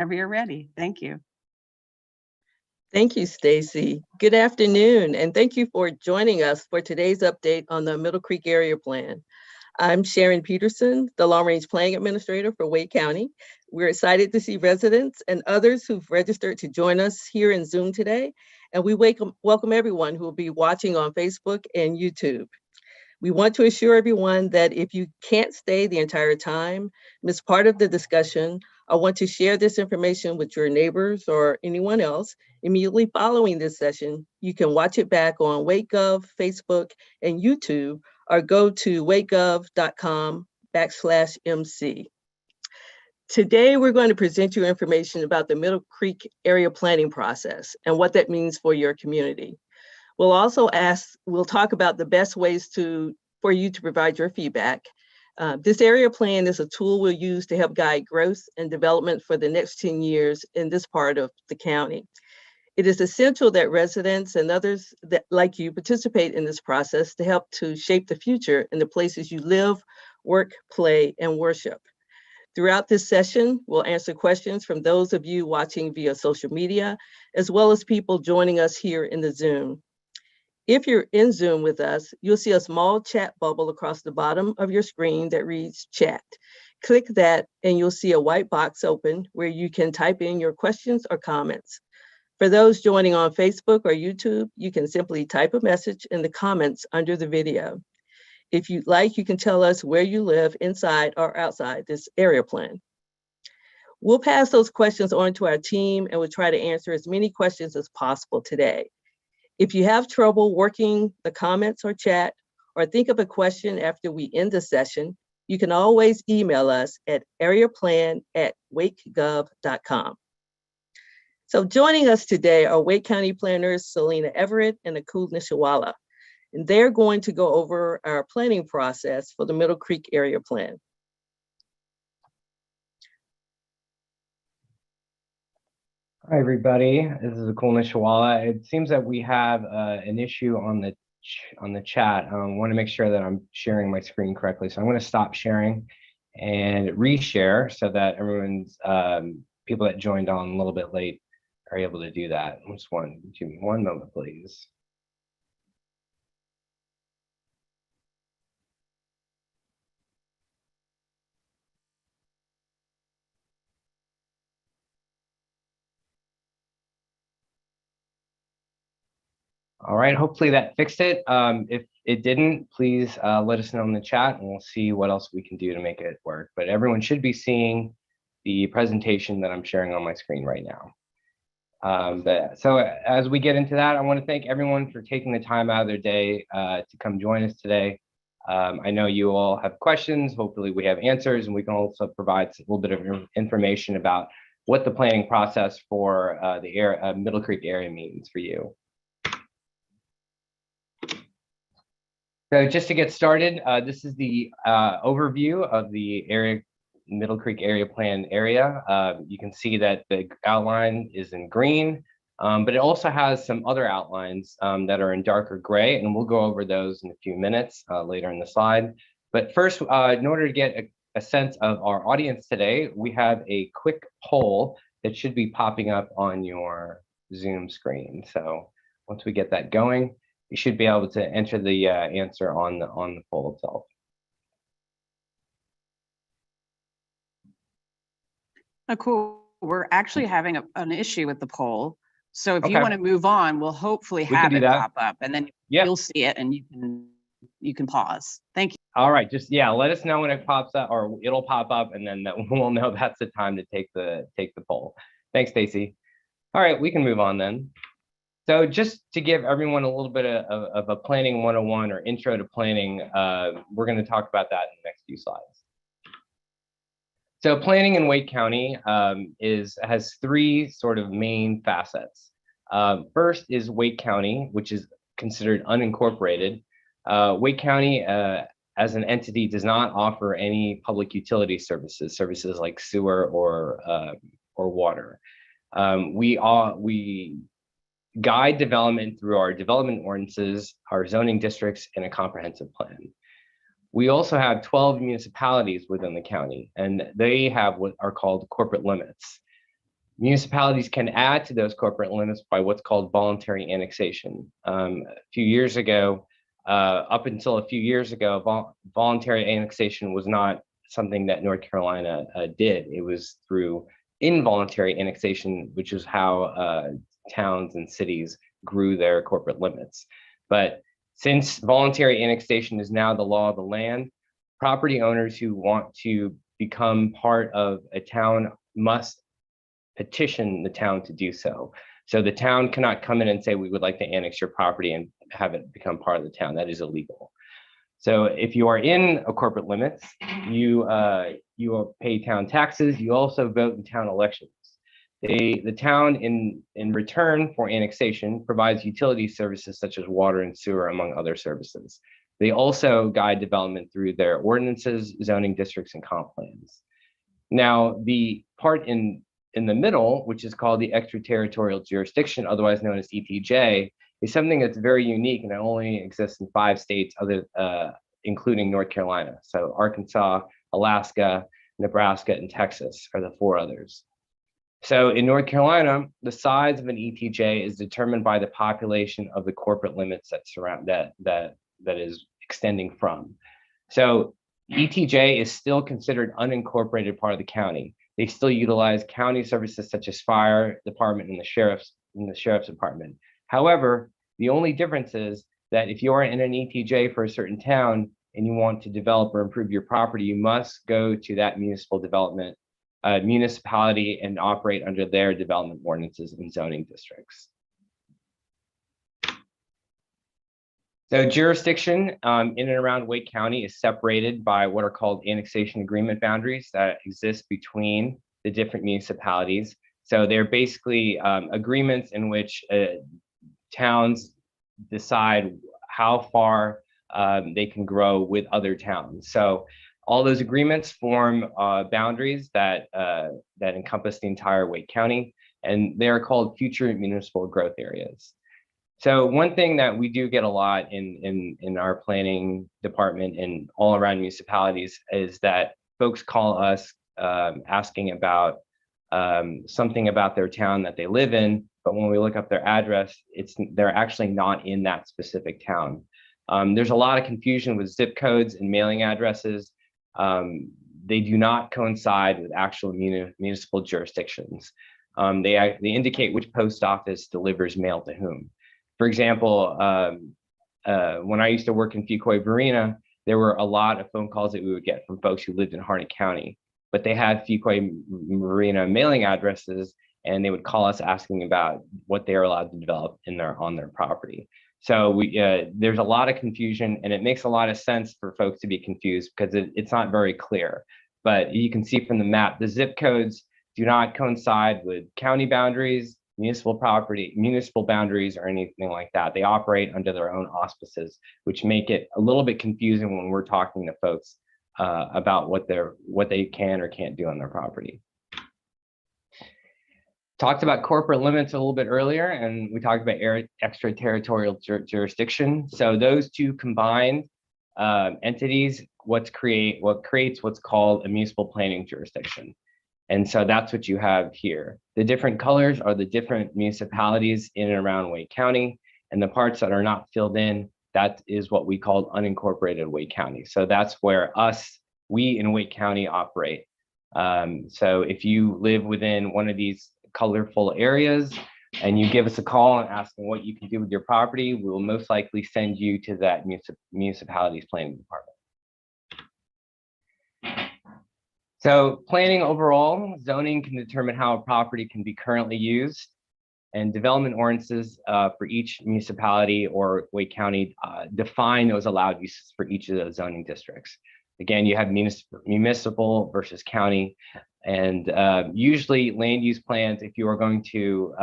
Whenever you're ready. Thank you. Thank you, Stacy. Good afternoon, and thank you for joining us for today's update on the Middle Creek Area Plan. I'm Sharon Peterson, the Long Range Planning Administrator for Wake County. We're excited to see residents and others who've registered to join us here in Zoom today, and we welcome everyone who will be watching on Facebook and YouTube. We want to assure everyone that if you can't stay the entire time, miss part of the discussion, I want to share this information with your neighbors or anyone else. Immediately following this session, you can watch it back on WakeGov, Facebook, and YouTube, or go to wakegov.com/MC. Today, we're going to present you information about the Middle Creek area planning process and what that means for your community. We'll talk about the best ways for you to provide your feedback. This area plan is a tool we'll use to help guide growth and development for the next 10 years in this part of the county. It is essential that residents and others that, like you, participate in this process to help to shape the future in the places you live, work, play, and worship. Throughout this session, we'll answer questions from those of you watching via social media, as well as people joining us here in the Zoom. If you're in Zoom with us, you'll see a small chat bubble across the bottom of your screen that reads chat. Click that and you'll see a white box open where you can type in your questions or comments. For those joining on Facebook or YouTube, you can simply type a message in the comments under the video. If you'd like, you can tell us where you live inside or outside this area plan. We'll pass those questions on to our team and we'll try to answer as many questions as possible today. If you have trouble working the comments or chat, or think of a question after we end the session, you can always email us at areaplan@wakegov.com. So joining us today are Wake County planners Selena Everett and Akul Nishawala, and they're going to go over our planning process for the Middle Creek area plan. Hi, everybody. This is Akul Nishawala. It seems that we have an issue on the chat. I want to make sure that I'm sharing my screen correctly. So I'm going to stop sharing and reshare so that everyone's people that joined on a little bit late are able to do that. Just give me one moment, please. All right, hopefully that fixed it. If it didn't, please let us know in the chat and we'll see what else we can do to make it work. But everyone should be seeing the presentation that I'm sharing on my screen right now. So as we get into that, I want to thank everyone for taking the time out of their day to come join us today. I know you all have questions. Hopefully we have answers, and we can also provide a little bit of information about what the planning process for the Middle Creek area means for you. So just to get started, this is the overview of the Middle Creek area plan area. You can see that the outline is in green, but it also has some other outlines that are in darker gray, and we'll go over those in a few minutes later in the slide. But first, in order to get a sense of our audience today, we have a quick poll that should be popping up on your Zoom screen. So once we get that going, you should be able to enter the answer on the poll itself. Cool. We're actually having an issue with the poll. So if you want to move on, we'll hopefully have it pop up, and then you'll see it and you can pause. Thank you. All right, just let us know when it pops up, or it'll pop up, and then we'll know that's the time to take the poll. Thanks, Stacy. All right, we can move on then. So just to give everyone a little bit of a planning 101 or intro to planning, we're going to talk about that in the next few slides. So planning in Wake County has three sort of main facets. First is Wake County, which is considered unincorporated. Wake County as an entity does not offer any public utility services like sewer or water. We guide development through our development ordinances, our zoning districts, and a comprehensive plan. We also have 12 municipalities within the county, and they have what are called corporate limits. Municipalities can add to those corporate limits by what's called voluntary annexation. A few years ago, up until a few years ago, voluntary annexation was not something that North Carolina did. It was through involuntary annexation, which is how towns and cities grew their corporate limits. But since voluntary annexation is now the law of the land, property owners who want to become part of a town must petition the town to do so. So the town cannot come in and say, we would like to annex your property and have it become part of the town. That is illegal. So if you are in a corporate limits, you pay town taxes. You also vote in town elections. The town, in return for annexation, provides utility services such as water and sewer, among other services. They also guide development through their ordinances, zoning districts, and comp plans. Now, the part in the middle, which is called the extraterritorial jurisdiction, otherwise known as ETJ, is something that's very unique and it only exists in 5 states, including North Carolina. So Arkansas, Alaska, Nebraska, and Texas are the 4 others. So in North Carolina, the size of an ETJ is determined by the population of the corporate limits that surround that is extending from. So ETJ is still considered unincorporated part of the county. They still utilize county services such as fire department and the sheriff's department. However, the only difference is that if you are in an ETJ for a certain town and you want to develop or improve your property, you must go to that municipality and operate under their development ordinances and zoning districts. So jurisdiction in and around Wake County is separated by what are called annexation agreement boundaries that exist between the different municipalities. So they're basically agreements in which towns decide how far they can grow with other towns. So all those agreements form boundaries that encompass the entire Wake County, and they are called future municipal growth areas. So one thing that we do get a lot in our planning department and all around municipalities is that folks call us asking about something about their town that they live in, but when we look up their address, they're actually not in that specific town. There's a lot of confusion with zip codes and mailing addresses. They do not coincide with actual municipal jurisdictions. They indicate which post office delivers mail to whom. For example, when I used to work in Fuquay-Varina, there were a lot of phone calls that we would get from folks who lived in Harnett County, but they had Fuquay-Varina mailing addresses, and they would call us asking about what they are allowed to develop on their property. So there's a lot of confusion, and it makes a lot of sense for folks to be confused because it's not very clear. But you can see from the map, the zip codes do not coincide with county boundaries, municipal boundaries, or anything like that. They operate under their own auspices, which make it a little bit confusing when we're talking to folks about what they can or can't do on their property. Talked about corporate limits a little bit earlier, and we talked about extraterritorial jurisdiction. So those two combined entities, what creates what's called a municipal planning jurisdiction. And so that's what you have here. The different colors are the different municipalities in and around Wake County, and the parts that are not filled in, that is what we call unincorporated Wake County. So that's where we in Wake County operate. So if you live within one of these colorful areas and you give us a call and asking what you can do with your property, we will most likely send you to that municipality's planning department. So planning overall, zoning can determine how a property can be currently used, and development ordinances for each municipality or Wake County define those allowed uses for each of those zoning districts. Again, you have municipal versus county, and usually land use plans, if you are going to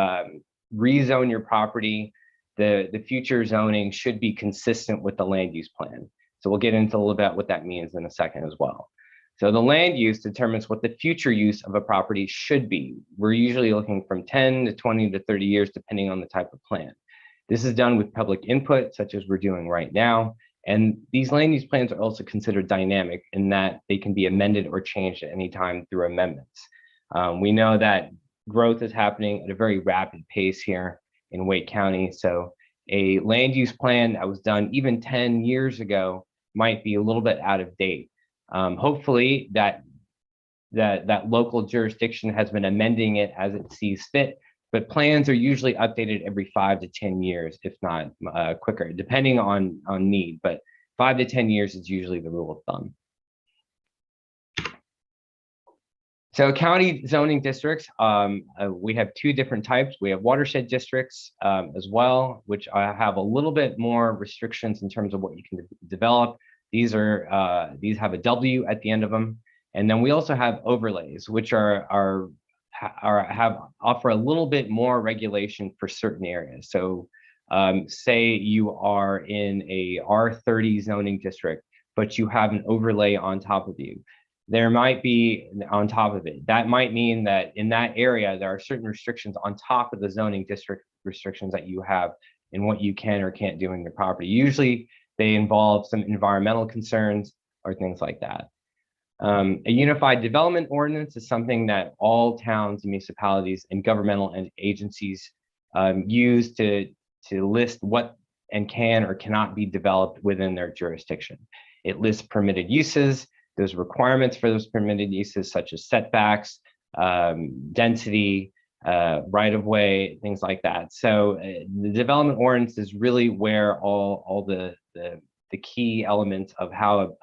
rezone your property, the future zoning should be consistent with the land use plan. So we'll get into a little bit what that means in a second as well. So the land use determines what the future use of a property should be. We're usually looking from 10 to 20 to 30 years, depending on the type of plan. This is done with public input, such as we're doing right now. And these land use plans are also considered dynamic in that they can be amended or changed at any time through amendments. We know that growth is happening at a very rapid pace here in Wake County. So a land use plan that was done even 10 years ago might be a little bit out of date. Hopefully that local jurisdiction has been amending it as it sees fit, but plans are usually updated every 5 to 10 years, if not quicker, depending on need, but 5 to 10 years is usually the rule of thumb. So county zoning districts, we have 2 different types. We have watershed districts as well, which have a little bit more restrictions in terms of what you can develop. These have a W at the end of them. And then we also have overlays, which offer a little bit more regulation for certain areas. So say you are in a R30 zoning district, but you have an overlay on top of you. There might be on top of it. That might mean that in that area, there are certain restrictions on top of the zoning district restrictions that you have in what you can or can't do in your property. Usually they involve some environmental concerns or things like that. A unified development ordinance is something that all towns, municipalities, and governmental agencies use to list what and can or cannot be developed within their jurisdiction. It lists permitted uses. There's requirements for those permitted uses, such as setbacks, density, right-of-way, things like that. So the development ordinance is really where all the key elements of how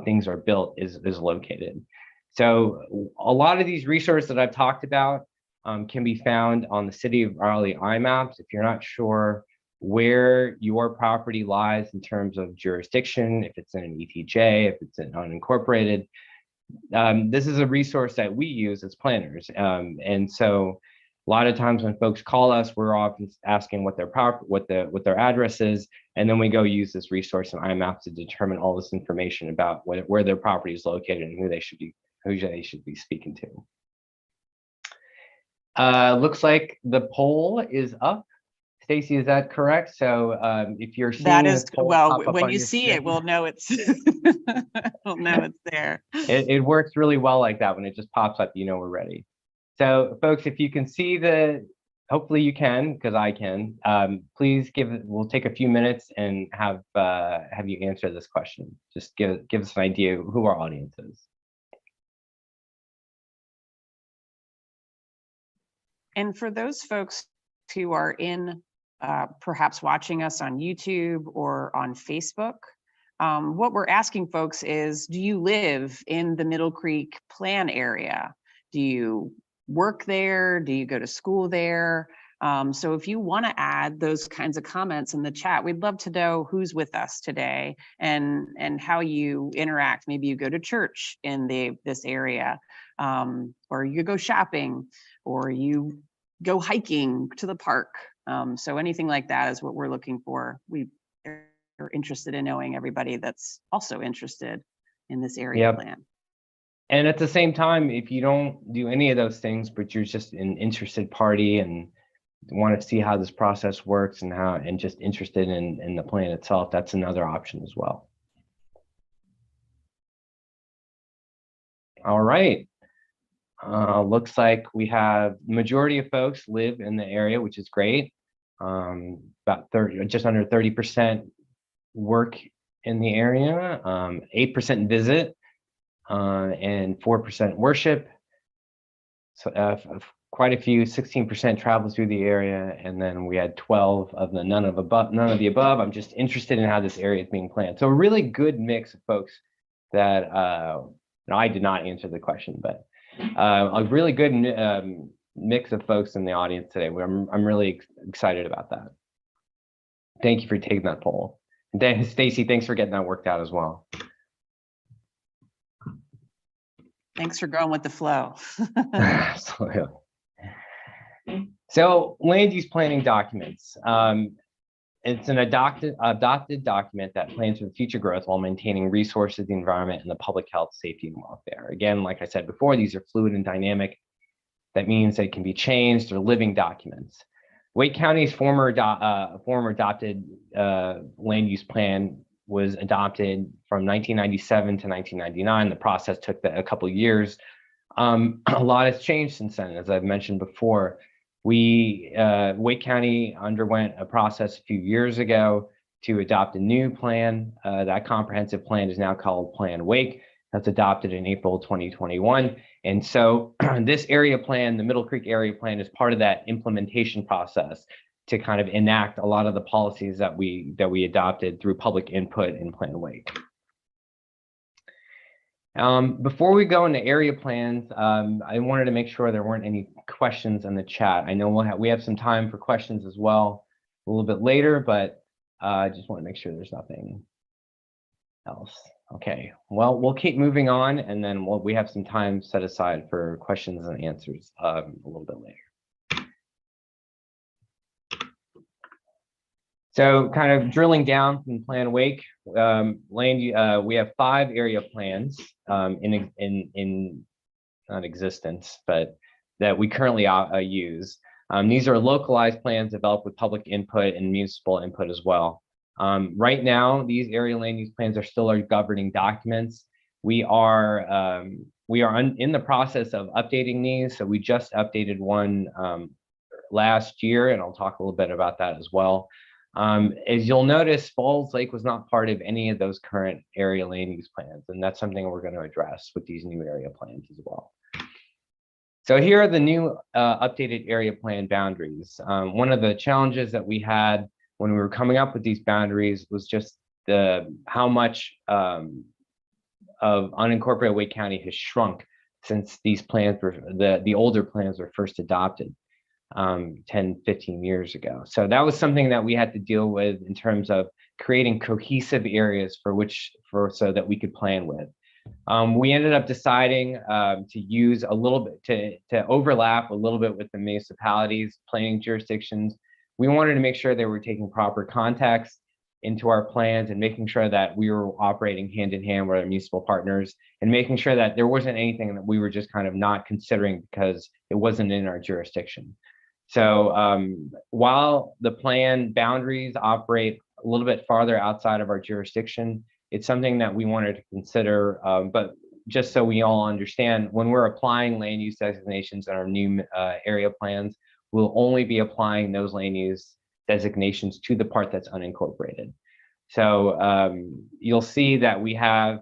things are built is located. So a lot of these resources that I've talked about can be found on the City of Raleigh IMAPs. If you're not sure where your property lies in terms of jurisdiction, if it's in an ETJ, if it's an unincorporated, this is a resource that we use as planners. And so a lot of times when folks call us, we're often asking what their address is, and then we go use this resource in IMAP to determine all this information about where their property is located and who they should be speaking to. Looks like the poll is up. Stacy, is that correct? So if you're seeing that is, well, when you see it, we'll know it's we'll know it's there. It works really well like that. When it just pops up, you know we're ready. So folks, if you can see hopefully you can, because I can, please we'll take a few minutes and have you answer this question. Just give us an idea of who our audience is. And for those folks who are in perhaps watching us on YouTube or on Facebook, what we're asking folks is, do you live in the Middle Creek Plan area? Do you work there? Do you go to school there? So if you want to add those kinds of comments in the chat, we'd love to know who's with us today and how you interact. Maybe you go to church in this area, or you go shopping, or you go hiking to the park. So anything like that is what we're looking for. We are interested in knowing everybody that's also interested in this area plan. And at the same time, if you don't do any of those things, but you're just an interested party and want to see how this process works and just interested in the plan itself, that's another option as well. All right. Looks like we have majority of folks live in the area, which is great. About just under 30% work in the area, 8% visit, and 4% worship. So quite a few, 16% travel through the area, and then we had 12 of the none of the above. I'm just interested in how this area is being planned. So a really good mix of folks that I did not answer the question, but a really good mix of folks in the audience today. I'm really excited about that. Thank you for taking that poll. And Stacy, thanks for getting that worked out as well. Thanks for going with the flow. So land use planning documents. It's an adopted document that plans for the future growth while maintaining resources, the environment, and the public health, safety, and welfare. Again, like I said before, these are fluid and dynamic. That means they can be changed or living documents. Wake County's former adopted land use plan was adopted from 1997 to 1999. The process took a couple of years. A lot has changed since then, as I've mentioned before. Wake County underwent a process a few years ago to adopt a new plan. That comprehensive plan is now called Plan Wake. That's adopted in April 2021. And so this area plan, the Middle Creek area plan, is part of that implementation process to kind of enact a lot of the policies that we adopted through public input in Plan Wake. Before we go into area plans, I wanted to make sure there weren't any questions in the chat. I know we have some time for questions as well a little bit later, but I just want to make sure there's nothing else. Okay, well, we'll keep moving on, and then we have some time set aside for questions and answers a little bit later. So kind of drilling down from Plan Wake, we have 5 area plans in not existence, but that we currently use. These are localized plans developed with public input and municipal input as well. Right now, these area land use plans are still our governing documents. We are in the process of updating these. So we just updated one last year, and I'll talk a little bit about that as well. As you'll notice, Falls Lake was not part of any of those current area land use plans, and that's something we're going to address with these new area plans as well. So here are the new updated area plan boundaries. One of the challenges that we had when we were coming up with these boundaries was just how much of unincorporated Wake County has shrunk since these plans were, the older plans were first adopted 10, 15 years ago. So that was something that we had to deal with in terms of creating cohesive areas so that we could plan with. We ended up deciding to use a little bit, to overlap a little bit with the municipalities' planning jurisdictions. We wanted to make sure they were taking proper context into our plans and making sure that we were operating hand in hand with our municipal partners and making sure that there wasn't anything that we were just kind of not considering because it wasn't in our jurisdiction. So while the plan boundaries operate a little bit farther outside of our jurisdiction, it's something that we wanted to consider, but just so we all understand, when we're applying land use designations in our new area plans, we'll only be applying those land use designations to the part that's unincorporated. So you'll see that we have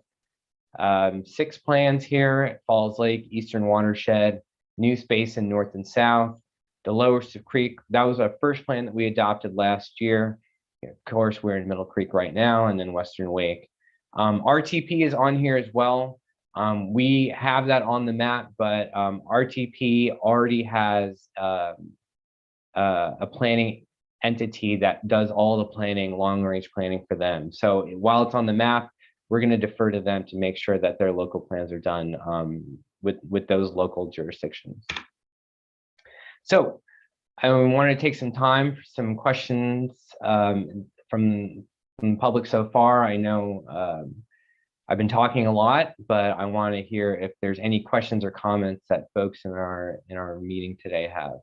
6 plans here at Falls Lake, Eastern Watershed, New Basin, North and South, the Lower Sioux Creek. That was our first plan that we adopted last year. Of course, we're in Middle Creek right now, and then Western Wake. RTP is on here as well. We have that on the map, but RTP already has a planning entity that does all the planning, long-range planning for them. So while it's on the map, we're going to defer to them to make sure that their local plans are done with those local jurisdictions. So I want to take some time for some questions from the public so far. I know I've been talking a lot, but I want to hear if there's any questions or comments that folks in our meeting today have.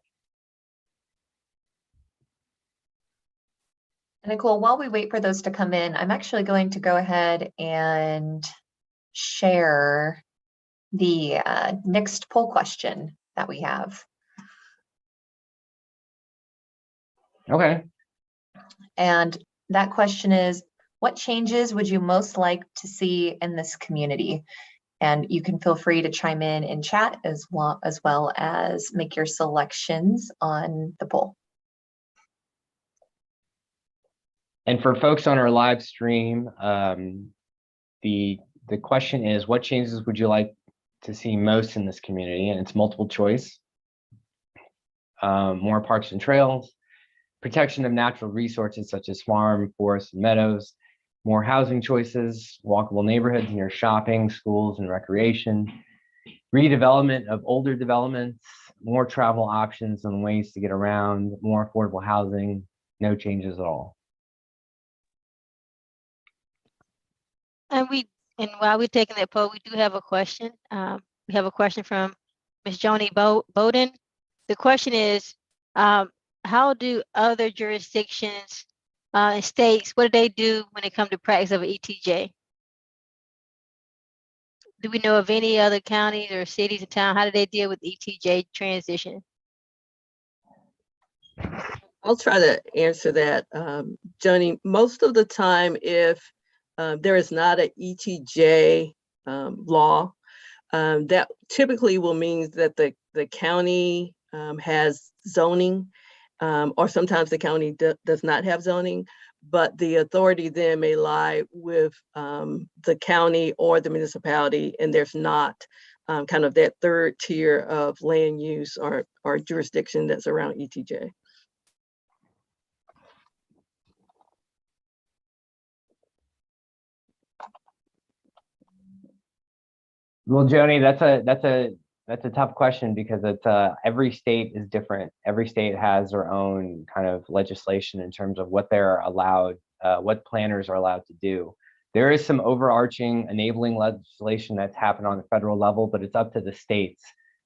Nicole, while we wait for those to come in, I'm actually going to go ahead and share the next poll question that we have. Okay. And that question is, what changes would you most like to see in this community? And you can feel free to chime in chat as well as make your selections on the poll. And for folks on our live stream, the question is, what changes would you like to see most in this community? And it's multiple choice. More parks and trails, protection of natural resources such as farm, forests, and meadows, more housing choices, walkable neighborhoods near shopping, schools, and recreation, redevelopment of older developments, more travel options and ways to get around, more affordable housing, no changes at all. And while we're taking that poll, we do have a question. We have a question from Ms. Joni Bowden. The question is, how do other jurisdictions and states, what do they do when it comes to practice of an ETJ? do we know of any other counties or cities and town? How do they deal with ETJ transition? I'll try to answer that, Johnny. Most of the time, if there is not an ETJ law, that typically will mean that the county has zoning, or sometimes the county does not have zoning, but the authority then may lie with the county or the municipality, and there's not kind of that third tier of land use or jurisdiction that's around ETJ. Well, Joni, that's a tough question because it's every state is different. Every state has their own kind of legislation in terms of what they're allowed, what planners are allowed to do. There is some overarching enabling legislation that's happened on the federal level, but it's up to the states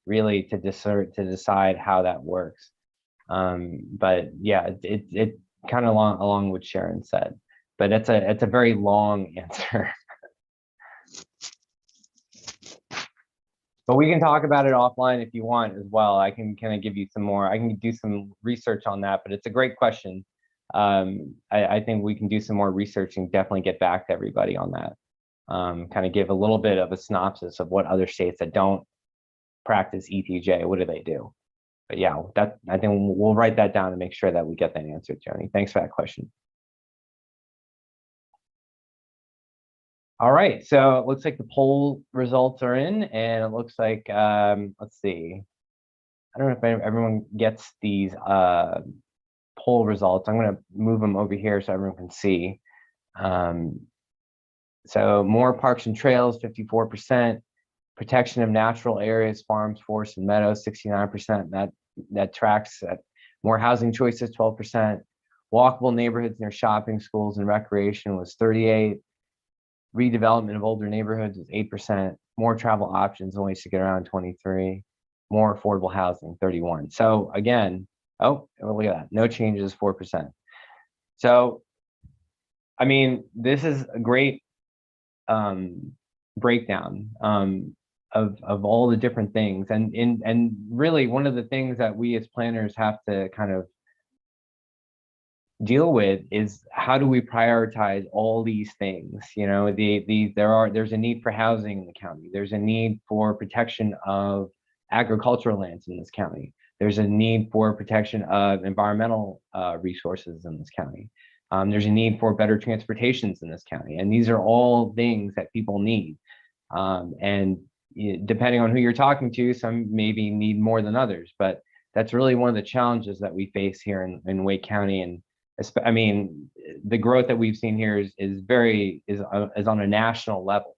really to decide how that works. But yeah, it kind of along what Sharon said, but it's a very long answer. But we can talk about it offline if you want as well. I can kind of give you some more. I can do some research on that, but it's a great question. I think we can do some more research and definitely get back to everybody on that. Kind of give a little bit of a synopsis of what other states that don't practice ETJ, what do they do? But yeah, I think we'll write that down to make sure that we get that answered, Joni. Thanks for that question. All right, so it looks like the poll results are in, and it looks like, let's see. I don't know if everyone gets these poll results. I'm going to move them over here so everyone can see. So more parks and trails, 54%. Protection of natural areas, farms, forests, and meadows, 69%. That tracks at more housing choices, 12%. Walkable neighborhoods near shopping, schools, and recreation was 38%. Redevelopment of older neighborhoods is 8%. More travel options, ways to get around, 23%. More affordable housing, 31%. So again, oh, look at that. No changes, 4%. So, I mean, this is a great breakdown of all the different things. And really one of the things that we as planners have to kind of deal with is how do we prioritize all these things? You know, there's a need for housing in the county. There's a need for protection of agricultural lands in this county. There's a need for protection of environmental resources in this county. There's a need for better transportations in this county. And these are all things that people need. And depending on who you're talking to, some maybe need more than others, but that's really one of the challenges that we face here in Wake County. And I mean, the growth that we've seen here is on a national level.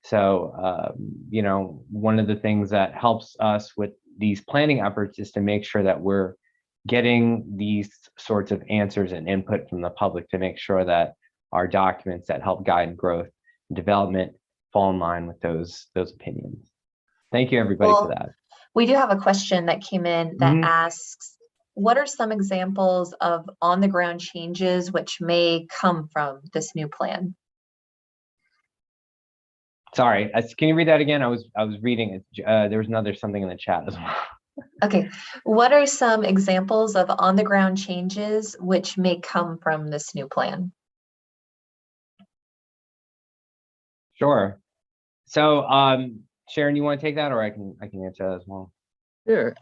So, you know, one of the things that helps us with these planning efforts is to make sure that we're getting these sorts of answers and input from the public to make sure that our documents that help guide growth and development fall in line with those opinions. Thank you, everybody, for that. We do have a question that came in that asks, what are some examples of on-the-ground changes which may come from this new plan? Sorry, can you read that again? I was reading it. There was something in the chat as well. Okay, what are some examples of on-the-ground changes which may come from this new plan? Sure. So, Sharon, you want to take that, or I can answer that as well. Sure,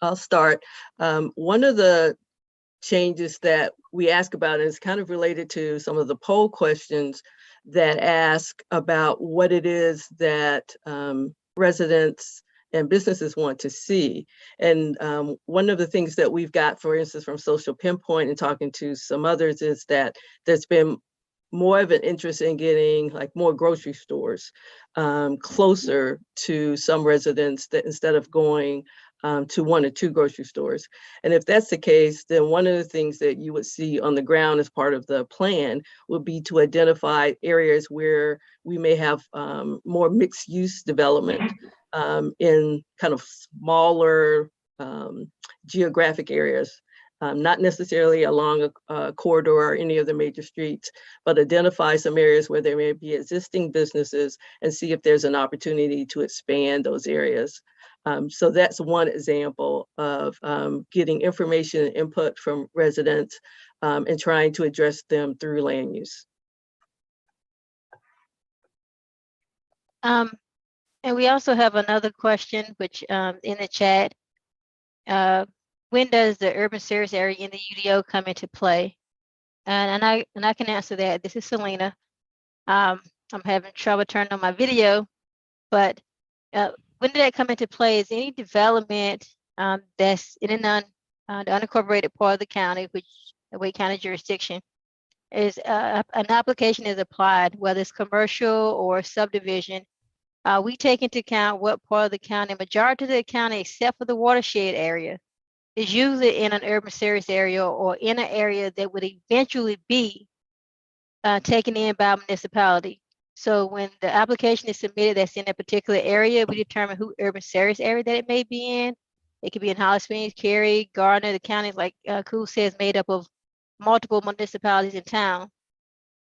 I'll start. One of the changes that we ask about is kind of related to some of the poll questions that ask about what it is that residents and businesses want to see. And one of the things that we've got, for instance, from Social Pinpoint and talking to some others, is that there's been more of an interest in getting like more grocery stores closer to some residents, that instead of going to 1 or 2 grocery stores. And if that's the case, then one of the things that you would see on the ground as part of the plan would be to identify areas where we may have more mixed use development in kind of smaller geographic areas. not necessarily along a corridor or any of the major streets, but identify some areas where there may be existing businesses and see if there's an opportunity to expand those areas. So that's one example of getting information and input from residents and trying to address them through land use. And we also have another question, which in the chat, when does the urban service area in the UDO come into play? And I can answer that. This is Selena. I'm having trouble turning on my video, but when did that come into play is any development that's in the unincorporated part of the county, which the Wake County jurisdiction, is an application is applied, whether it's commercial or subdivision. We take into account what part of the county, majority of the county, except for the watershed area, is usually in an urban service area or in an area that would eventually be taken in by a municipality. So when the application is submitted that's in a particular area, we determine who urban service area that it may be in. It could be in Holly Springs, Cary, Gardner. The county, like Cool says, made up of multiple municipalities in town.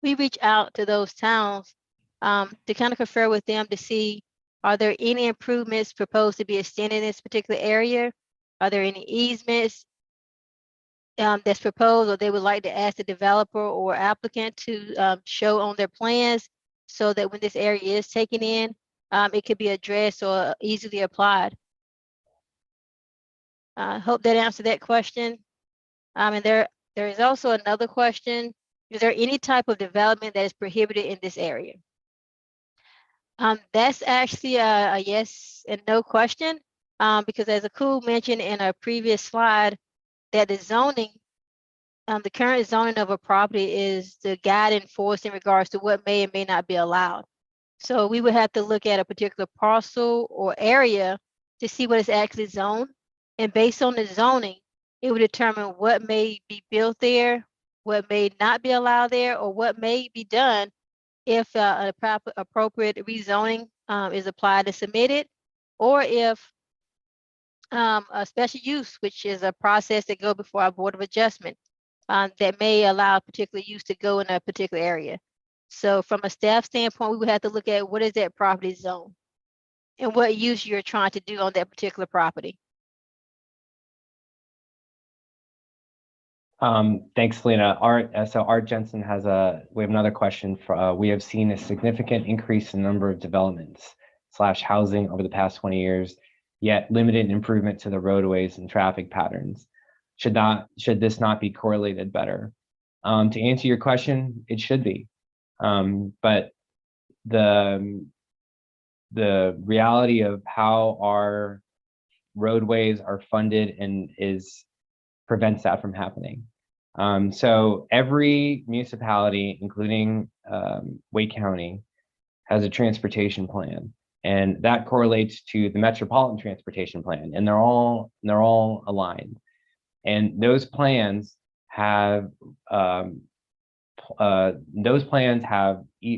We reach out to those towns to kind of confer with them to see, are there any improvements proposed to be extended in this particular area? Are there any easements that's proposed, or they would like to ask the developer or applicant to show on their plans, so that when this area is taken in, it could be addressed or easily applied. I hope that answered that question. And there is also another question. Is there any type of development that is prohibited in this area? That's actually a yes and no question, because as Akul mentioned in a previous slide, that the zoning, the current zoning of a property is the guiding force in regards to what may and may not be allowed. So we would have to look at a particular parcel or area to see what is actually zoned. And based on the zoning, it would determine what may be built there, what may not be allowed there, or what may be done if an appropriate rezoning is applied and submitted, or if a special use, which is a process that go before our Board of Adjustment, that may allow a particular use to go in a particular area. So from a staff standpoint, we would have to look at what is that property zone and what use you're trying to do on that particular property. Thanks, Selena. Art Jensen has we have another question. We have seen a significant increase in the number of developments / housing over the past 20 years, yet limited improvement to the roadways and traffic patterns. Should this not be correlated better? To answer your question, it should be. But the reality of how our roadways are funded prevents that from happening. So every municipality, including Wake County, has a transportation plan, and that correlates to the Metropolitan Transportation Plan, and they're all aligned. And those plans have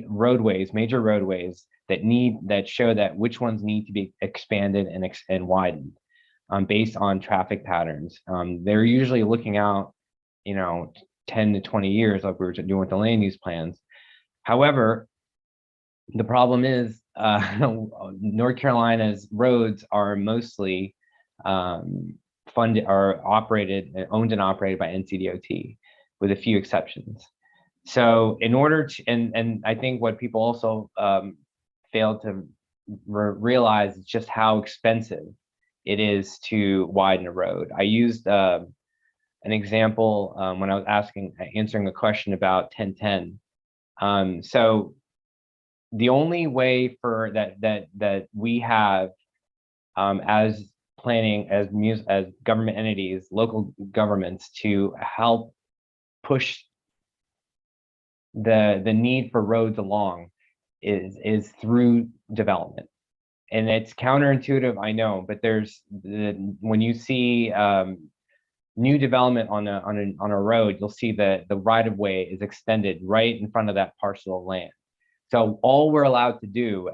roadways, major roadways that show that which ones need to be expanded and widened based on traffic patterns. They're usually looking out, 10 to 20 years, like we were doing with the land use plans. Owned the problem is North Carolina's roads are mostly owned and operated by NCDOT, with a few exceptions. So in order to, and I think what people also fail to realize is just how expensive it is to widen a road. I used an example when I was answering a question about 1010. So the only way for that we have as planning, as government entities, local governments, to help push the need for roads along is through development. And it's counterintuitive, I know, but when you see new development on a road, you'll see that the right of way is extended right in front of that parcel of land. So all we're allowed to do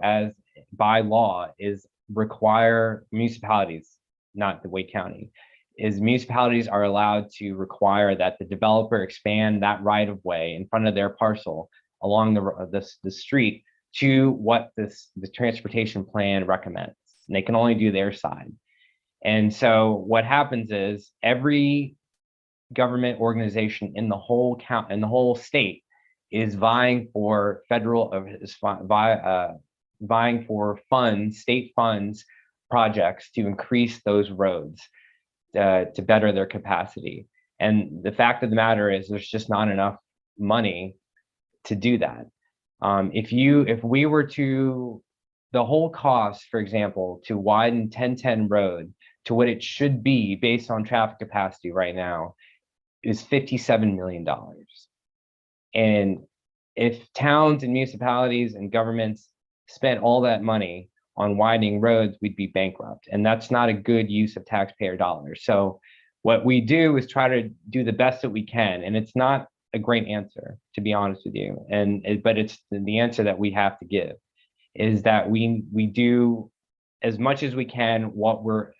by law is require municipalities, not the Wake County, is municipalities are allowed to require that the developer expand that right of way in front of their parcel along the street to what the transportation plan recommends. And they can only do their side. And so what happens is every government organization in the whole state is vying for vying for funds, state funds, projects to increase those roads to better their capacity. And the fact of the matter is there's just not enough money to do that. If we were to, the whole cost, for example, to widen 1010 road to what it should be based on traffic capacity right now is $57 million. And if towns and municipalities and governments spent all that money on widening roads, we'd be bankrupt. And that's not a good use of taxpayer dollars. So what we do is try to do the best that we can. And it's not a great answer, to be honest with you. But it's the answer that we have to give, is that we do as much as we can what we're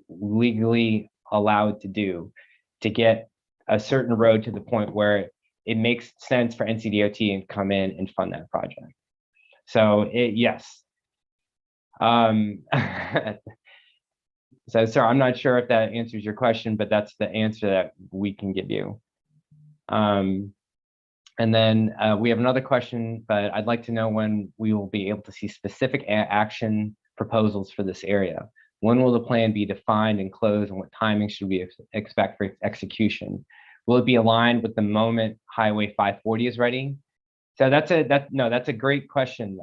legally allowed to do to get a certain road to the point where it makes sense for NCDOT to come in and fund that project. So yes. So sorry, I'm not sure if that answers your question, but that's the answer that we can give you. And then we have another question, but I'd like to know when we will be able to see specific action proposals for this area. When will the plan be defined and closed, and what timing should we expect for its execution? Will it be aligned with the moment Highway 540 is ready? So that's a great question.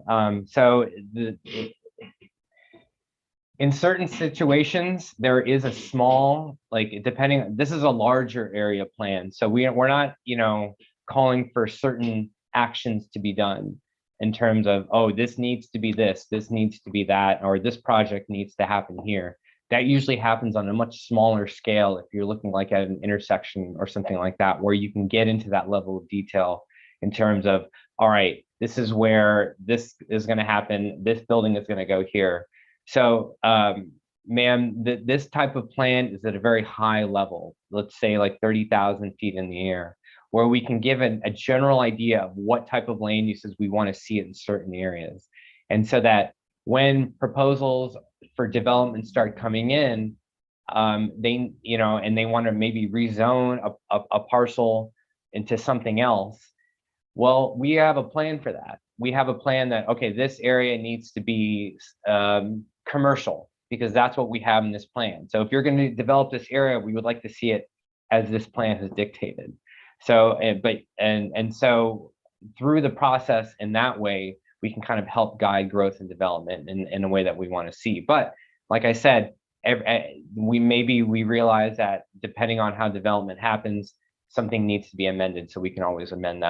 In certain situations, there is a small, this is a larger area plan. So we're not, calling for certain actions to be done in terms of, oh, this needs to be this needs to be that, or this project needs to happen here. That usually happens on a much smaller scale if you're looking like at an intersection or something like that, where you can get into that level of detail in terms of, all right, this is where this is going to happen. This building is going to go here. So, ma'am, this type of plan is at a very high level, let's say like 30,000 feet in the air, where we can give a general idea of what type of land uses we want to see in certain areas. And so that when proposals for development start coming in, they, and they want to maybe rezone a parcel into something else, well, we have a plan for that. We have a plan that, okay, this area needs to be commercial, because that's what we have in this plan. So if you're going to develop this area, we would like to see it as this plan has dictated. So, so through the process in that way, we can kind of help guide growth and development in a way that we want to see. But like I said, we realize that depending on how development happens, something needs to be amended, so we can always amend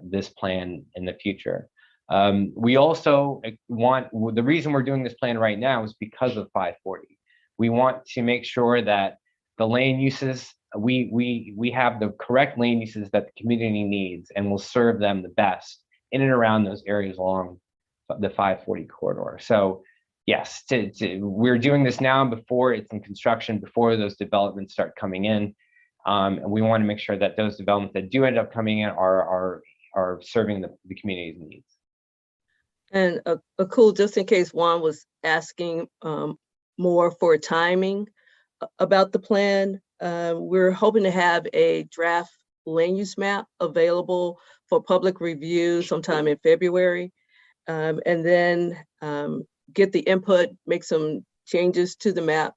this plan in the future. We also the reason we're doing this plan right now is because of 540. We want to make sure that the land uses, we have the correct land uses that the community needs and will serve them the best in and around those areas along the 540 corridor. So yes, we're doing this now before it's in construction, before those developments start coming in. And we want to make sure that those developments that do end up coming in are serving the community's needs. And a cool, just in case Juan was asking more for timing about the plan, we're hoping to have a draft land use map available for public review sometime in February, and then get the input, make some changes to the map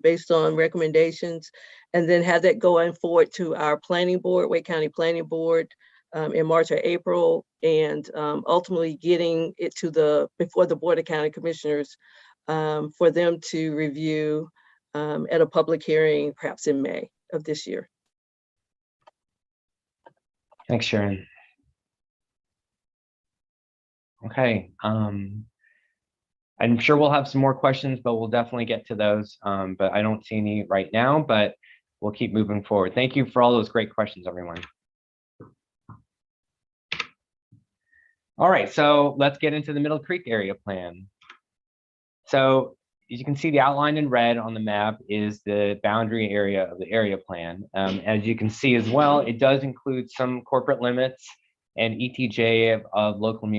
based on recommendations, and then have that going forward to our planning board, Wake County Planning Board, in March or April, and ultimately getting it to before the Board of County Commissioners for them to review at a public hearing, perhaps in May of this year. Thanks, Sharon. Okay. I'm sure we'll have some more questions, but we'll definitely get to those. But I don't see any right now, but we'll keep moving forward. Thank you for all those great questions, everyone. All right, so let's get into the Middle Creek area plan. So as you can see, the outline in red on the map is the boundary area of the area plan. As you can see as well, it does include some corporate limits and ETJ of local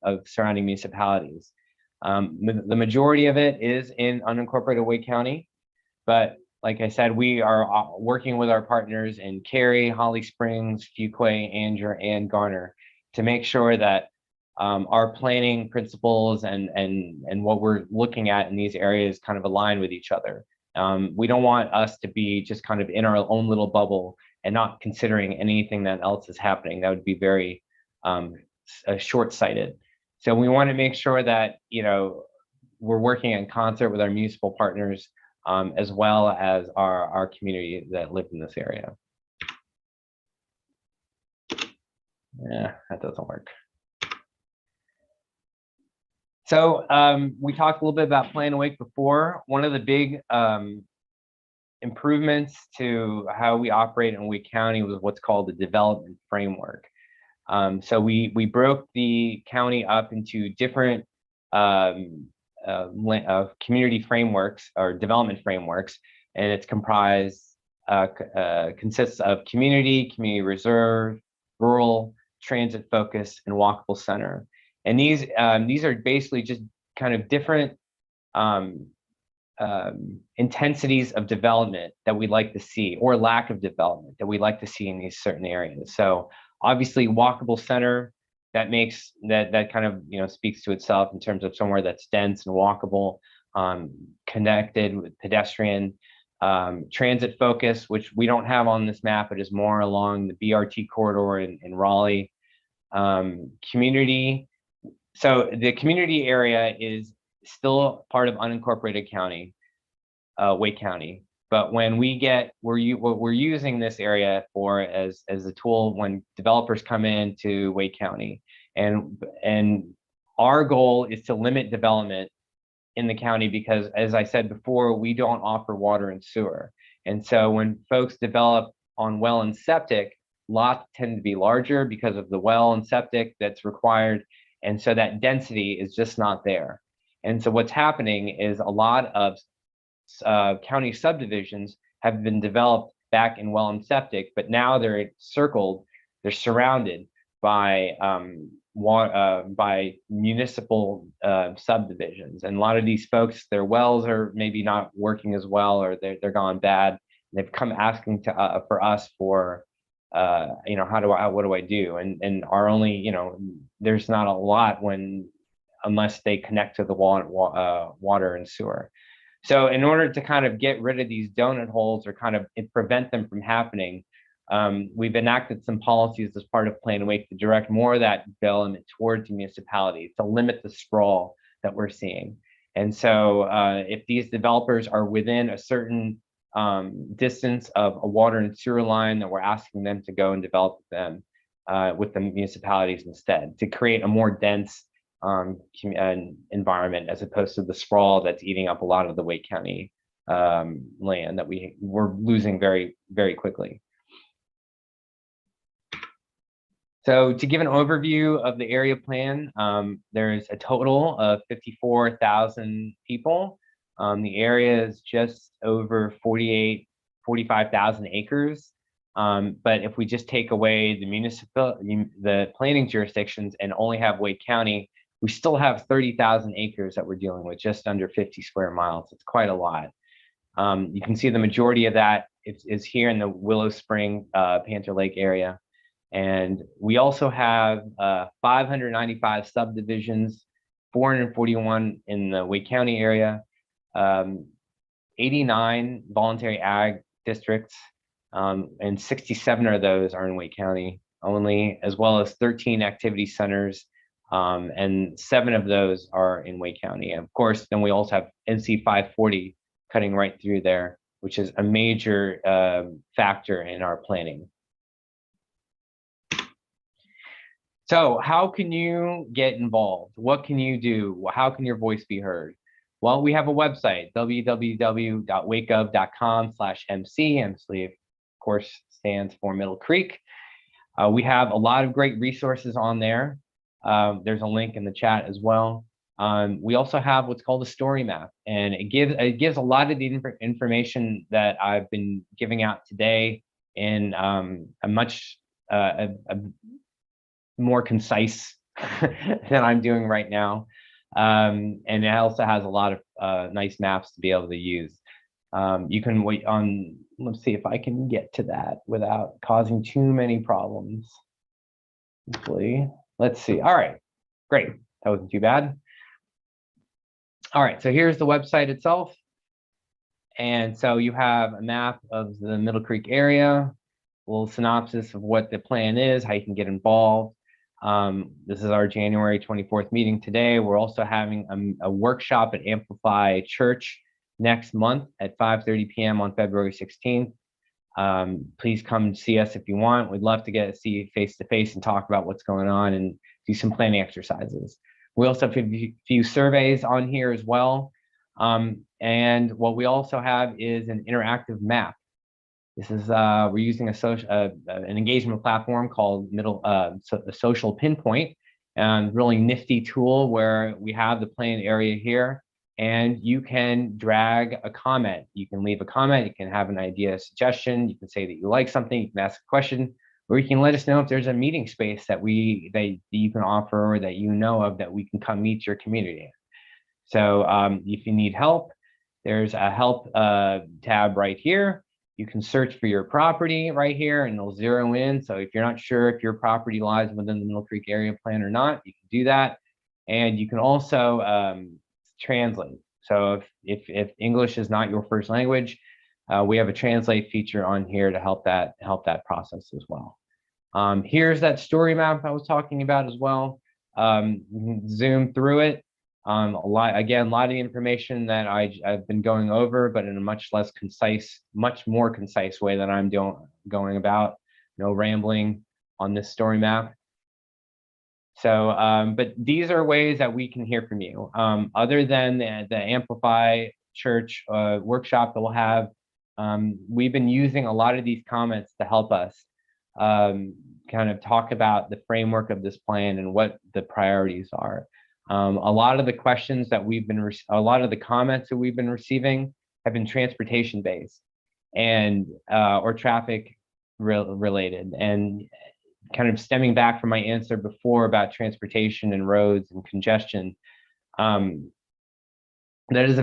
of surrounding municipalities. The majority of it is in unincorporated Wake County, but like I said, we are working with our partners in Cary, Holly Springs, Fuquay, Anger, and Garner to make sure that our planning principles and what we're looking at in these areas kind of align with each other. We don't want us to be just kind of in our own little bubble and not considering anything that else is happening. That would be very short-sighted. So we want to make sure that, you know, we're working in concert with our municipal partners as well as our community that live in this area. Yeah, that doesn't work. So we talked a little bit about Plan Awake before. One of the big improvements to how we operate in Wake County was what's called the development framework. So we broke the county up into different community frameworks or development frameworks, and it's consists of community reserve, rural, transit focus, and walkable center. And these are basically just kind of different intensities of development that we'd like to see, or lack of development that we'd like to see in these certain areas. So obviously walkable center, that makes that kind of, you know, speaks to itself in terms of somewhere that's dense and walkable, connected with pedestrian, transit focus, which we don't have on this map. It is more along the BRT corridor in Raleigh. Community. So the community area is still part of unincorporated county, Wake County. But when we're using this area for as a tool when developers come into Wake County, and our goal is to limit development in the county because, as I said before, we don't offer water and sewer. And so when folks develop on well and septic, lots tend to be larger because of the well and septic that's required. And so that density is just not there. And so what's happening is a lot of county subdivisions have been developed back in well and septic, but now they're surrounded by municipal subdivisions. And a lot of these folks, their wells are maybe not working as well, or they're gone bad. They've come asking for us for, you know, what do I do? And our only, you know, there's not a lot unless they connect to the water and sewer. So in order to kind of get rid of these donut holes or kind of prevent them from happening, we've enacted some policies as part of Plan Awake to direct more of that development towards municipalities to limit the sprawl that we're seeing. And so if these developers are within a certain distance of a water and sewer line, that we're asking them to go and develop them with the municipalities instead, to create a more dense environment as opposed to the sprawl that's eating up a lot of the Wake County land that we're losing very, very quickly. So to give an overview of the area plan, there's a total of 54,000 people. The area is just over 45,000 acres. But if we just take away the planning jurisdictions and only have Wake County, we still have 30,000 acres that we're dealing with, just under 50 square miles. It's quite a lot. You can see the majority of that is here in the Willow Spring, Panther Lake area. And we also have 595 subdivisions, 441 in the Wake County area, 89 voluntary ag districts, and 67 of those are in Wake County only, as well as 13 activity centers, and 7 of those are in Wake County. And of course, then we also have NC 540 cutting right through there, which is a major factor in our planning. So how can you get involved? What can you do? How can your voice be heard? Well, we have a website, www.wakeof.com/MC. MC, of course, stands for Middle Creek. We have a lot of great resources on there. There's a link in the chat as well. We also have what's called a story map, and it gives a lot of the information that I've been giving out today in a much a more concise than I'm doing right now. And it also has a lot of nice maps to be able to use. You can wait on, let's see if I can get to that without causing too many problems. Hopefully, let's see. All right, great. That wasn't too bad. All right, so here's the website itself. And so you have a map of the Middle Creek area, a little synopsis of what the plan is, how you can get involved. This is our January 24th meeting today. We're also having a workshop at Amplify Church next month at 5:30 p.m. on February 16th. Please come see us if you want. We'd love to see you face to face and talk about what's going on and do some planning exercises. We also have a few surveys on here as well. And what we also have is an interactive map. This is we're using an engagement platform called Social Pinpoint, and really nifty tool where we have the plan area here, and you can drag a comment. You can leave a comment. You can have an idea, a suggestion. You can say that you like something. You can ask a question, or you can let us know if there's a meeting space that you can offer or that you know of that we can come meet your community in. So if you need help, there's a help tab right here. You can search for your property right here and it'll zero in. So if you're not sure if your property lies within the Middle Creek area plan or not, you can do that. And you can also translate. So if English is not your first language, we have a translate feature on here to help that process as well. Here's that story map I was talking about as well. You can zoom through it. A lot of the information that I've been going over, but in a much more concise way that I'm going about. No rambling on this story map. So, but these are ways that we can hear from you. Other than the Amplify Church workshop that we'll have, we've been using a lot of these comments to help us kind of talk about the framework of this plan and what the priorities are. A lot of the questions that a lot of the comments that we've been receiving have been transportation based and or traffic related, and kind of stemming back from my answer before about transportation and roads and congestion. That is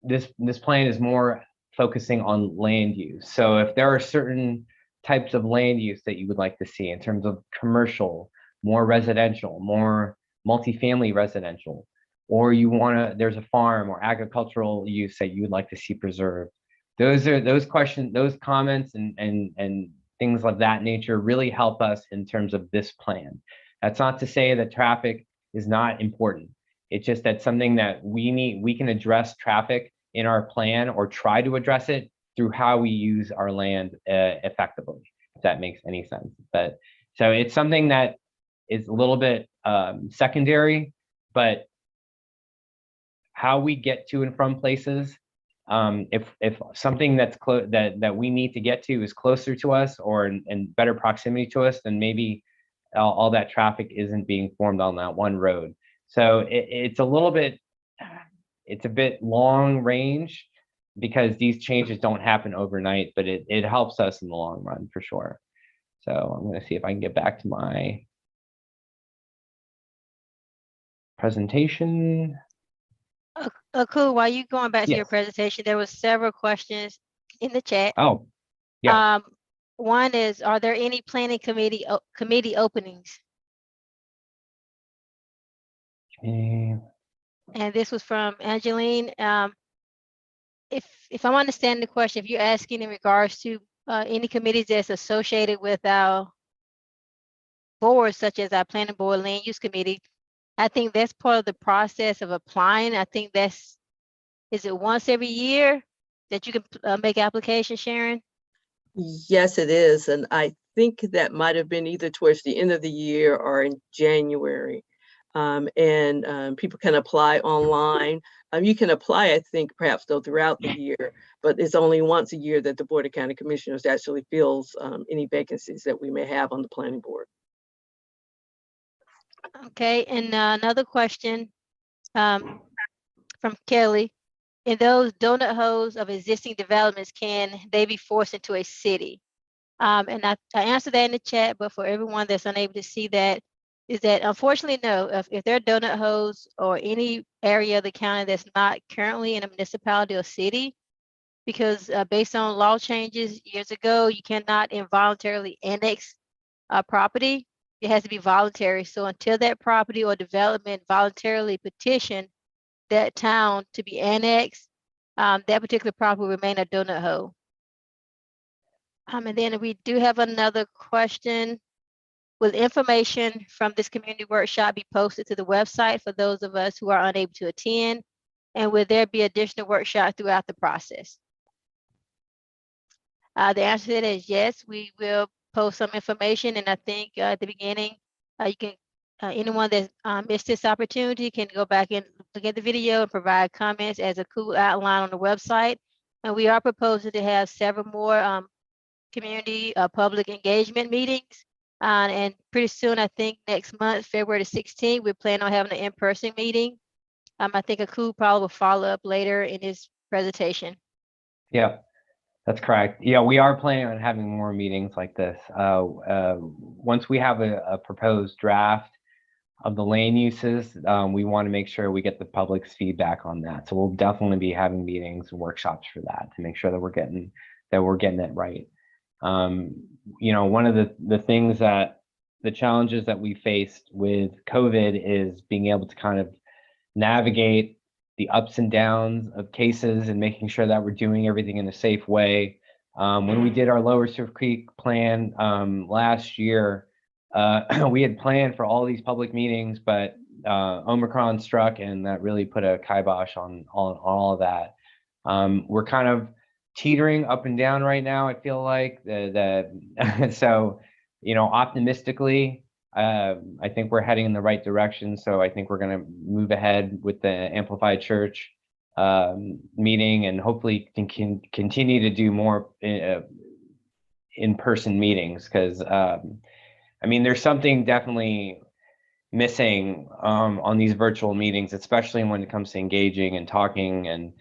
this plan is more focusing on land use. So if there are certain types of land use that you would like to see in terms of commercial, more residential, more multifamily residential, or there's a farm or agricultural use that you would like to see preserved. Those questions, those comments and things of that nature really help us in terms of this plan. That's not to say that traffic is not important. It's just that something that we can address traffic in our plan or try to address it through how we use our land effectively, if that makes any sense. But so it's something that is a little bit secondary, but how we get to and from places, if something that's that we need to get to is closer to us or in better proximity to us, then maybe all that traffic isn't being formed on that one road. So it's a bit long range because these changes don't happen overnight, but it helps us in the long run for sure. So I'm going to see if I can get back to my presentation. Cool. While you going back to your Yes. presentation, there was several questions in the chat. Oh, yeah. One is, are there any planning committee openings? Okay. And this was from Angeline. If I'm understanding the question, if you're asking in regards to any committees that's associated with our boards, such as our planning board, land use committee, I think that's part of the process of applying. I think is it once every year that you can make application, Sharon? Yes, it is. And I think that might have been either towards the end of the year or in January. People can apply online. You can apply, I think, perhaps though throughout the year, but it's only once a year that the Board of County Commissioners actually fills any vacancies that we may have on the planning board. Okay, and another question from Kelly. In those donut holes of existing developments, can they be forced into a city? And I answered that in the chat, but for everyone that's unable to see that, is that unfortunately, no, if there are donut holes or any area of the county that's not currently in a municipality or city, because based on law changes years ago, you cannot involuntarily annex a property. It has to be voluntary. So until that property or development voluntarily petition that town to be annexed, that particular property will remain a donut hole. And then we do have another question. Will information from this community workshop be posted to the website for those of us who are unable to attend? And will there be additional workshops throughout the process? The answer to that is yes, we will post some information. And I think at the beginning, you can, anyone that missed this opportunity can go back and look at the video and provide comments as a cool outline on the website. And we are proposing to have several more community public engagement meetings. And pretty soon, I think next month, February the 16th, we plan on having an in-person meeting. I think Aku probably will follow up later in his presentation. Yeah, that's correct. Yeah, we are planning on having more meetings like this. Once we have a proposed draft of the land uses, we want to make sure we get the public's feedback on that. So we'll definitely be having meetings and workshops for that to make sure that we're getting it right. You know, one of the things that the challenges that we faced with COVID is being able to kind of navigate the ups and downs of cases and making sure that we're doing everything in a safe way. When we did our Lower Surf Creek plan last year, we had planned for all these public meetings, but Omicron struck and that really put a kibosh on all of that. We're kind of teetering up and down right now, I feel like. So, you know, optimistically, I think we're heading in the right direction. So I think we're going to move ahead with the Amplified Church meeting and hopefully can continue to do more in-person meetings because, I mean, there's something definitely missing on these virtual meetings, especially when it comes to engaging and talking and,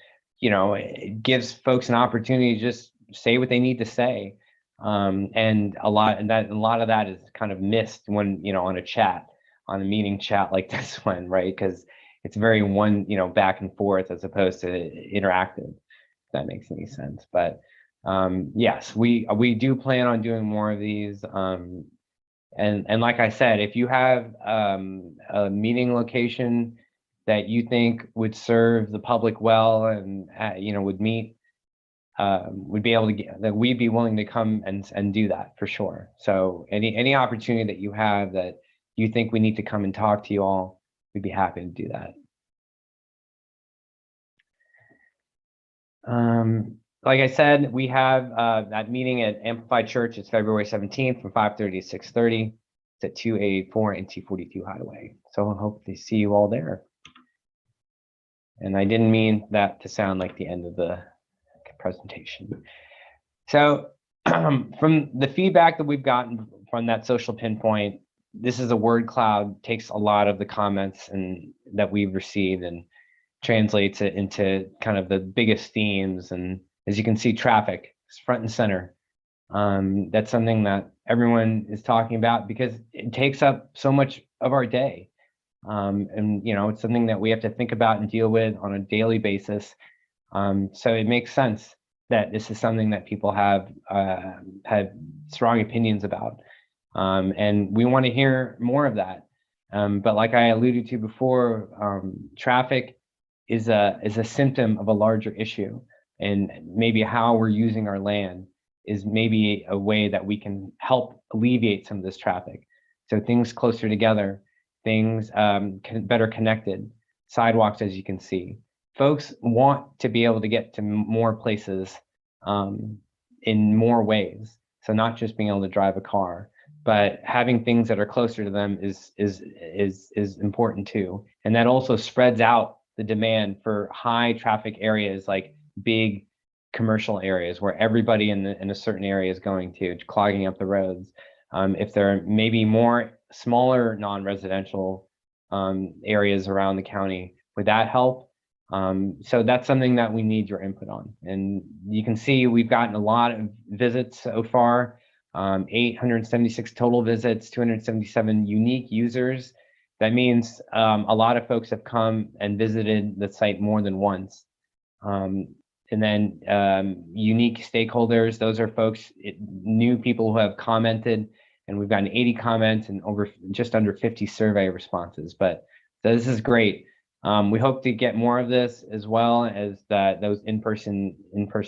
you know, it gives folks an opportunity to just say what they need to say. And a lot of that is kind of missed when, you know, on a meeting chat like this one, right? Because it's very back and forth as opposed to interactive, if that makes any sense. But yes, we do plan on doing more of these. And like I said, if you have a meeting location that you think would serve the public well and would be able to get that, we'd be willing to come and do that for sure. So any opportunity that you have that you think we need to come and talk to you all, we'd be happy to do that. Like I said, we have that meeting at Amplified Church. It's February 17th from 5:30 to 6:30. It's at 284 and 242 Highway. So I hope to see you all there. And I didn't mean that to sound like the end of the presentation. So from the feedback that we've gotten from that social pinpoint, this is a word cloud, takes a lot of the comments and that we've received and translates it into kind of the biggest themes. And as you can see, traffic is front and center. That's something that everyone is talking about because it takes up so much of our day. And it's something that we have to think about and deal with on a daily basis. So it makes sense that this is something that people have had strong opinions about. And we want to hear more of that. But like I alluded to before, traffic is a symptom of a larger issue, and maybe how we're using our land is maybe a way that we can help alleviate some of this traffic. So things closer together, things better connected, sidewalks, as you can see. Folks want to be able to get to more places in more ways. So not just being able to drive a car, but having things that are closer to them is important too. And that also spreads out the demand for high traffic areas like big commercial areas where everybody in a certain area is going to, clogging up the roads. If there are maybe more smaller non-residential areas around the county would that help? So that's something that we need your input on. And you can see we've gotten a lot of visits so far, 876 total visits, 277 unique users. That means a lot of folks have come and visited the site more than once. And then unique stakeholders, those are folks, new people who have commented, and we've gotten 80 comments and just under 50 survey responses. But so this is great. We hope to get more of this, as well as those in-person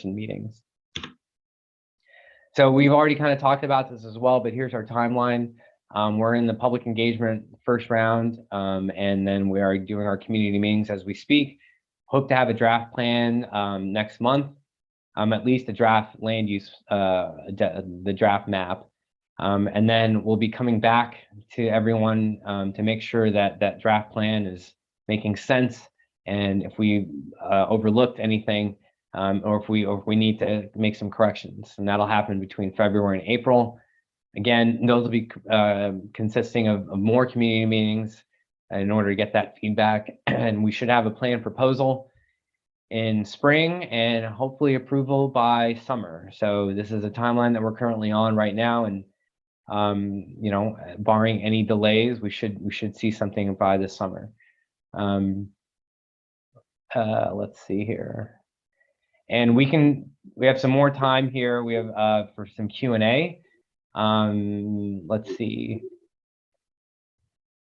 meetings. So we've already kind of talked about this as well, but here's our timeline. We're in the public engagement first round, and then we are doing our community meetings as we speak. Hope to have a draft plan next month, at least a draft land use, the draft map. And then we'll be coming back to everyone to make sure that that draft plan is making sense. And if we overlooked anything, or if we need to make some corrections, and that'll happen between February and April. Again, those will be consisting of more community meetings in order to get that feedback. And we should have a plan proposal in spring and hopefully approval by summer. So this is a timeline that we're currently on right now. And you know, barring any delays, we should see something by this summer. Let's see here. And we have some more time here. We have for some Q&A. Let's see.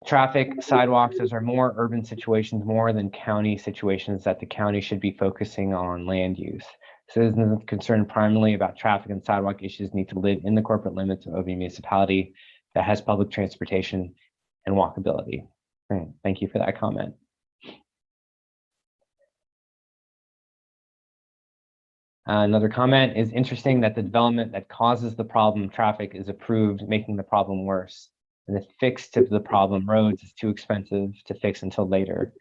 Traffic, sidewalks, those are more urban situations, more than county situations that the county should be focusing on land use. Citizens concerned primarily about traffic and sidewalk issues need to live in the corporate limits of a municipality that has public transportation and walkability. Thank you for that comment. Another comment is interesting that the development that causes the problem traffic is approved, making the problem worse. And the fix to the problem roads is too expensive to fix until later.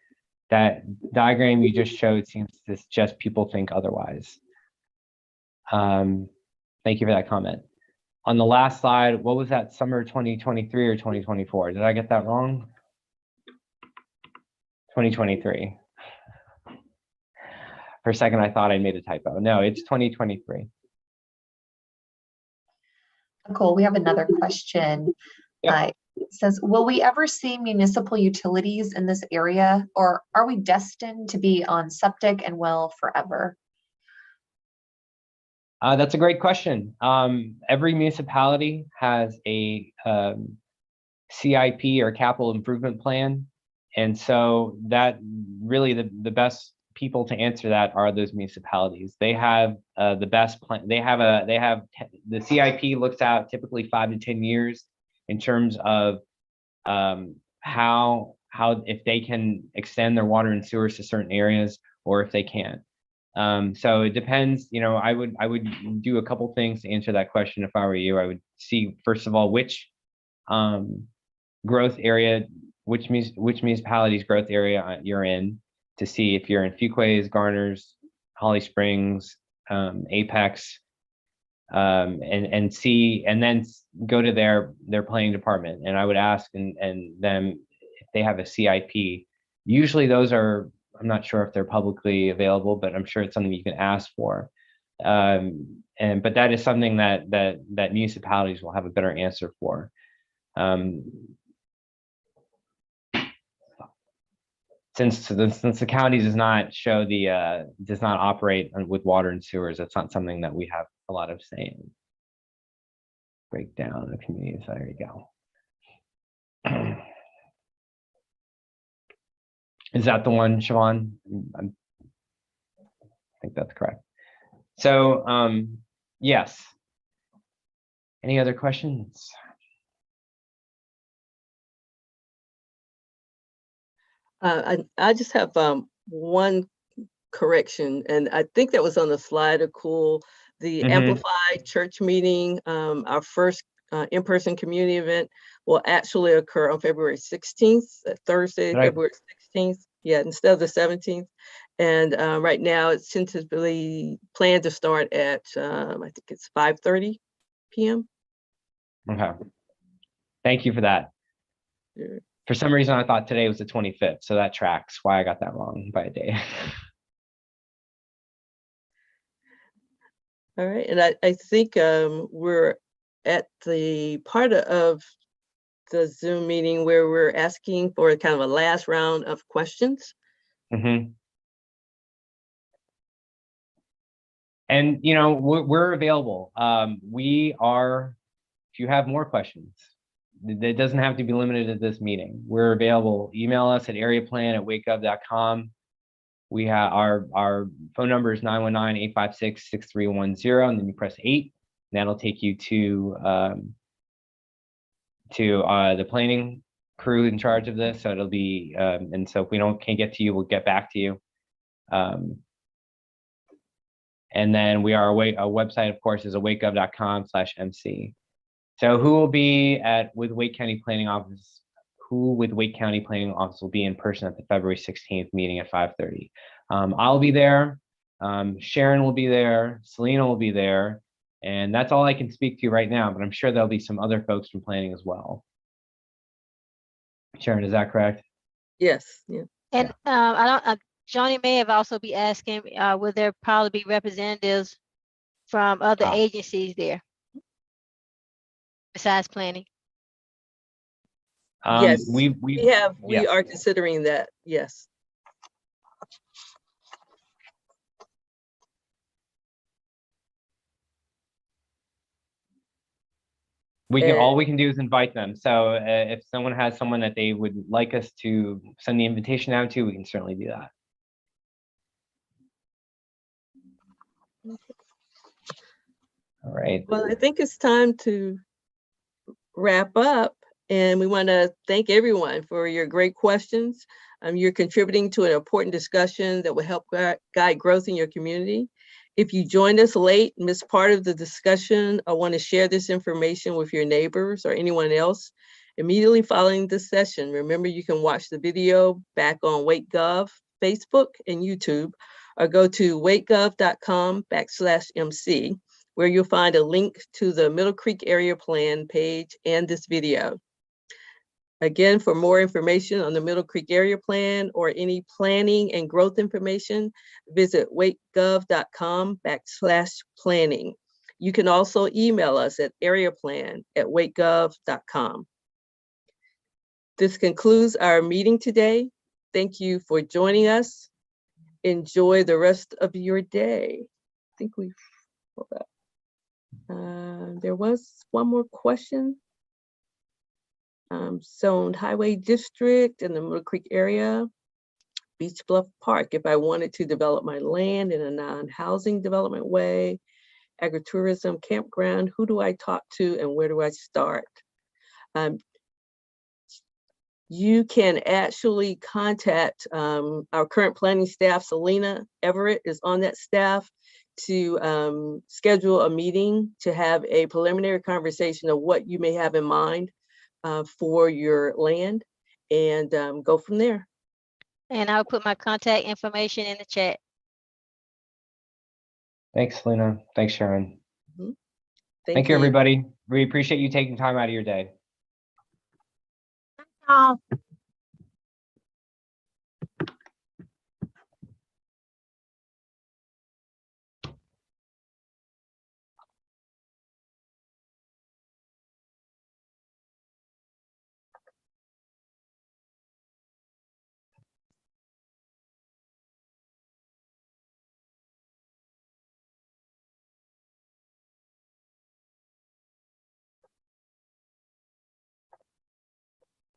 That diagram you just showed seems to suggest people think otherwise. Thank you for that comment. On the last slide, what was that, summer 2023 or 2024? Did I get that wrong? 2023. For a second, I thought I made a typo. No, it's 2023. Cool. We have another question. Yep. It says, will we ever see municipal utilities in this area, or are we destined to be on septic and well forever? That's a great question. Every municipality has a CIP or capital improvement plan. And so that really the best people to answer that are those municipalities. They have the best plan. The CIP looks out typically 5 to 10 years in terms of how if they can extend their water and sewers to certain areas or if they can't. So it depends. You know, I would do a couple things to answer that question if I were you. I would see, first of all, which growth area, which municipality's growth area you're in, to see if you're in Fuquays, Garners, Holly Springs, Apex, and see, and then go to their planning department. And I would ask and them if they have a CIP. Usually those are, I'm not sure if they're publicly available, but I'm sure it's something you can ask for. But that is something that municipalities will have a better answer for. Since the county does not show does not operate with water and sewers, that's not something that we have a lot of say in. Breakdown of communities. There you go. Is that the one, Siobhan? I think that's correct. So, yes. Any other questions? I just have one correction, and I think that was on the slide of cool. The Amplified Church meeting, our first in-person community event, will actually occur on February 16th, Thursday, right. February 16th. Yeah, instead of the 17th. And right now it's tentatively planned to start at, I think it's 5:30 p.m. Okay. Thank you for that. Sure. For some reason, I thought today was the 25th, so that tracks why I got that wrong by a day. All right, and I think we're at the part of the Zoom meeting where we're asking for kind of a last round of questions. Mm-hmm. And, you know, we're available. We are, if you have more questions, it doesn't have to be limited to this meeting. We're available. Email us at areaplan@wakegov.com. We have our phone number is 919-856-6310, and then you press 8. And that'll take you to the planning crew in charge of this. So it'll be, and so if we can't get to you, we'll get back to you. And then our website, of course, is wakegov.com/MC. So who will be with Wake County Planning Office? Who with Wake County Planning Office will be in person at the February 16th meeting at 5:30? I'll be there. Sharon will be there. Selena will be there. And that's all I can speak to right now, but I'm sure there'll be some other folks from planning as well. Sharon, is that correct? Yes, yeah. And Johnny may have also be asking, will there probably be representatives from other agencies there besides planning? Yes, we are considering that, yes. All we can do is invite them. So if someone has someone that they would like us to send the invitation out to, we can certainly do that. All right. Well, I think it's time to wrap up, and we want to thank everyone for your great questions. You're contributing to an important discussion that will help guide growth in your community. If you joined us late, missed part of the discussion, or want to share this information with your neighbors or anyone else, immediately following this session, remember you can watch the video back on WakeGov, Facebook, and YouTube, or go to wakegov.com/MC, where you'll find a link to the Middle Creek Area Plan page and this video. Again, for more information on the Middle Creek Area Plan or any planning and growth information, visit wakegov.com/planning. You can also email us at areaplan@wakegov.com. This concludes our meeting today. Thank you for joining us. Enjoy the rest of your day. I think we've, hold up. There was one more question. Zoned Highway District in the Middle Creek area, Beach Bluff Park. If I wanted to develop my land in a non-housing development way, agritourism campground, who do I talk to and where do I start? You can actually contact our current planning staff. Selena Everett is on that staff, to schedule a meeting to have a preliminary conversation of what you may have in mind for your land, and go from there. And I'll put my contact information in the chat. Thanks, Selena. Thanks, Sharon. Mm-hmm. Thank you, everybody. We appreciate you taking time out of your day.